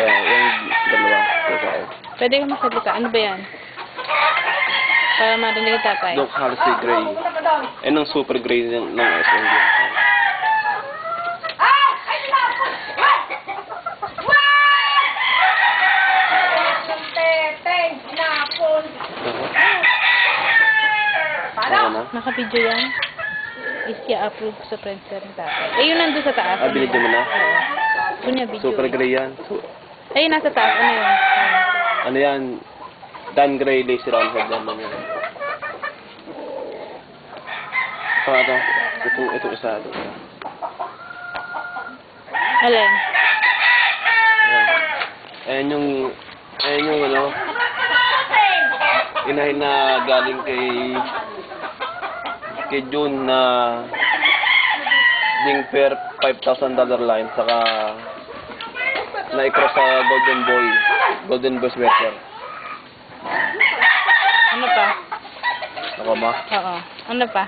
Yung dalawa. Pwede ka masalita. Ano ba yan? Para marinig yung tatay. Doc Halsey Gray. Ang super gray ng SM. Naka-video yan? Is-i-upload sa Friendster ng tatay. Eh, yun nandun sa taas. Binidyo mo na? Kunya, video. Super gray yan. Ay, nasa taas. Ano yun? Ano yan? Dan Gray Laser on head naman yan. Ito. Ito isa. Alin? Ayan yung ano, inahin na galing kay June na ding per $5,000 line, saka na-cross sa Golden Boy sweater. Ano pa? Ako ba? Oo. Ano pa?